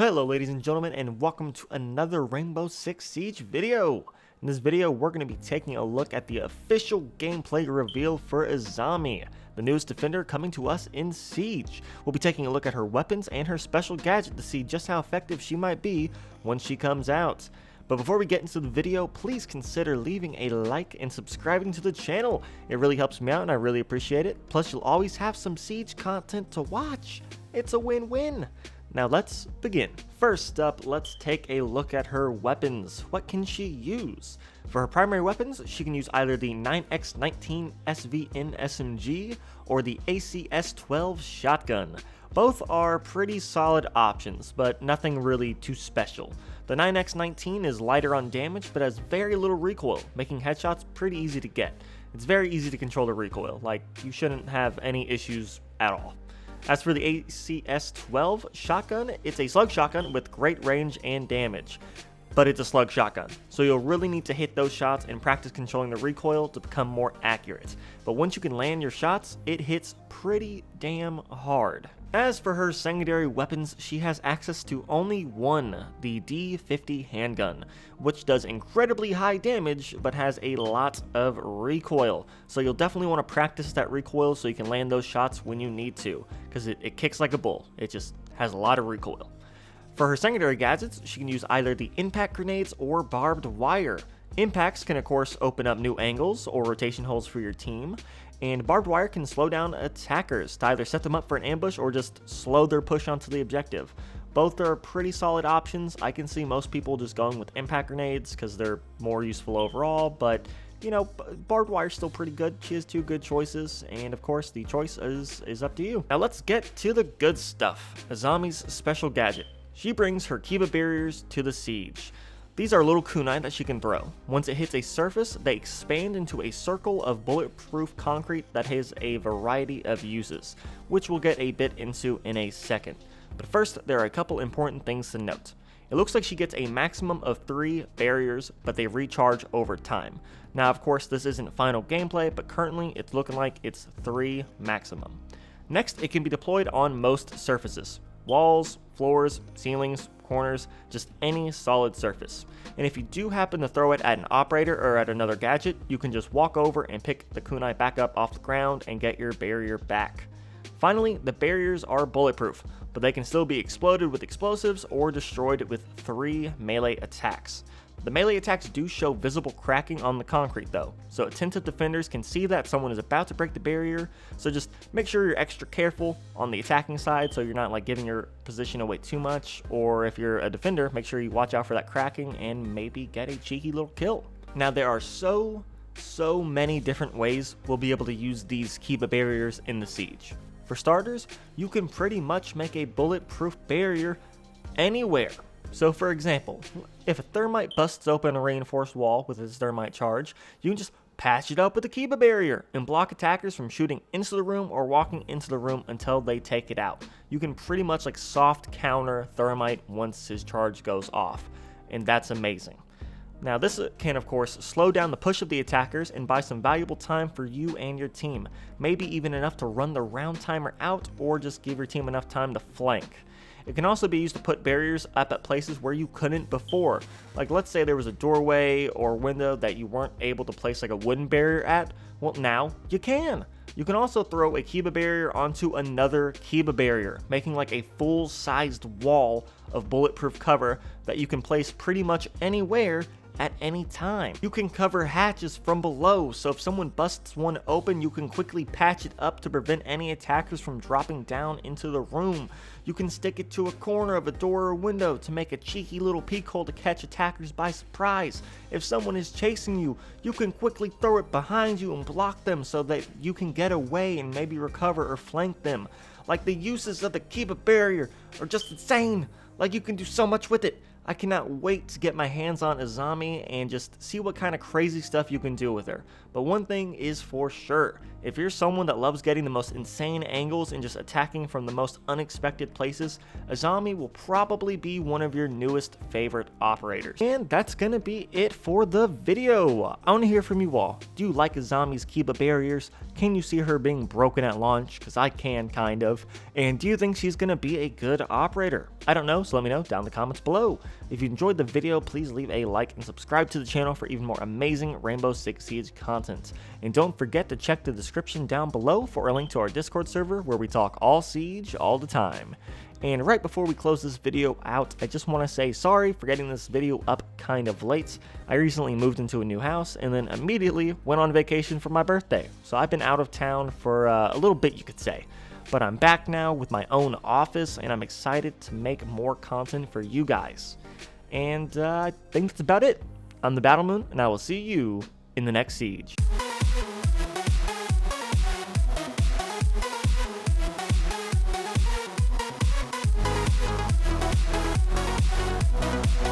Hello ladies and gentlemen, and welcome to another Rainbow Six Siege video. In this video, we're going to be taking a look at the official gameplay reveal for Azami, the newest defender coming to us in Siege. We'll be taking a look at her weapons and her special gadget to see just how effective she might be when she comes out. But before we get into the video, please consider leaving a like and subscribing to the channel. It really helps me out and I really appreciate it. Plus, you'll always have some Siege content to watch. It's a win-win. Now let's begin. First up, let's take a look at her weapons. What can she use? For her primary weapons, she can use either the 9x19 SVN SMG or the ACS-12 shotgun. Both are pretty solid options, but nothing really too special. The 9x19 is lighter on damage, but has very little recoil, making headshots pretty easy to get. It's very easy to control the recoil, like you shouldn't have any issues at all. As for the ACS-12 shotgun, it's a slug shotgun with great range and damage, but it's a slug shotgun, so you'll really need to hit those shots and practice controlling the recoil to become more accurate. But once you can land your shots, it hits pretty damn hard. As for her secondary weapons, she has access to only one, the D50 handgun, which does incredibly high damage but has a lot of recoil. So you'll definitely want to practice that recoil so you can land those shots when you need to, because it kicks like a bull. It just has a lot of recoil. For her secondary gadgets, she can use either the impact grenades or barbed wire. Impacts can of course open up new angles or rotation holes for your team, and barbed wire can slow down attackers to either set them up for an ambush or just slow their push onto the objective. Both are pretty solid options. I can see most people just going with impact grenades because they're more useful overall, but you know, barbed wire's still pretty good. She has two good choices, and of course the choice is up to you. Now let's get to the good stuff. Azami's special gadget. She brings her Kiba barriers to the Siege. These are little kunai that she can throw. Once it hits a surface, they expand into a circle of bulletproof concrete that has a variety of uses, which we'll get a bit into in a second. But first, there are a couple important things to note. It looks like she gets a maximum of 3 barriers, but they recharge over time. Now, of course, this isn't final gameplay, but currently it's looking like it's 3 maximum. Next, it can be deployed on most surfaces. Walls, floors, ceilings, corners, just any solid surface. And if you do happen to throw it at an operator or at another gadget, you can just walk over and pick the kunai back up off the ground and get your barrier back. Finally, the barriers are bulletproof, but they can still be exploded with explosives or destroyed with 3 melee attacks. The melee attacks do show visible cracking on the concrete though, so attentive defenders can see that someone is about to break the barrier, so just make sure you're extra careful on the attacking side so you're not like giving your position away too much, or if you're a defender, make sure you watch out for that cracking and maybe get a cheeky little kill. Now there are so many different ways we'll be able to use these Kiba barriers in the Siege. For starters, you can pretty much make a bulletproof barrier anywhere. So for example, if a thermite busts open a reinforced wall with its thermite charge, you can just patch it up with a Kiba barrier and block attackers from shooting into the room or walking into the room until they take it out. You can pretty much like soft counter thermite once his charge goes off, and that's amazing. Now this can of course slow down the push of the attackers and buy some valuable time for you and your team, maybe even enough to run the round timer out or just give your team enough time to flank. It can also be used to put barriers up at places where you couldn't before. Like let's say there was a doorway or window that you weren't able to place like a wooden barrier at. Well, now you can. You can also throw a Kiba barrier onto another Kiba barrier, making like a full-sized wall of bulletproof cover that you can place pretty much anywhere at any time. You can cover hatches from below, so if someone busts one open, you can quickly patch it up to prevent any attackers from dropping down into the room. You can stick it to a corner of a door or window to make a cheeky little peek hole to catch attackers by surprise. If someone is chasing you, you can quickly throw it behind you and block them so that you can get away and maybe recover or flank them. Like the uses of the Kiba barrier are just insane. Like you can do so much with it. I cannot wait to get my hands on Azami and just see what kind of crazy stuff you can do with her. But one thing is for sure, if you're someone that loves getting the most insane angles and just attacking from the most unexpected places, Azami will probably be one of your newest favorite operators. And that's gonna be it for the video. I wanna hear from you all. Do you like Azami's Kiba barriers? Can you see her being broken at launch? Because I can, kind of. And do you think she's gonna be a good operator? I don't know, so let me know down in the comments below. If you enjoyed the video, please leave a like and subscribe to the channel for even more amazing Rainbow Six Siege content. And don't forget to check the description down below for a link to our Discord server where we talk all Siege all the time. And right before we close this video out, I just want to say sorry for getting this video up kind of late. I recently moved into a new house and then immediately went on vacation for my birthday. So I've been out of town for a little bit, you could say. But I'm back now with my own office and I'm excited to make more content for you guys. And I think that's about it. I'm the Battle Moon and I will see you in the next siege.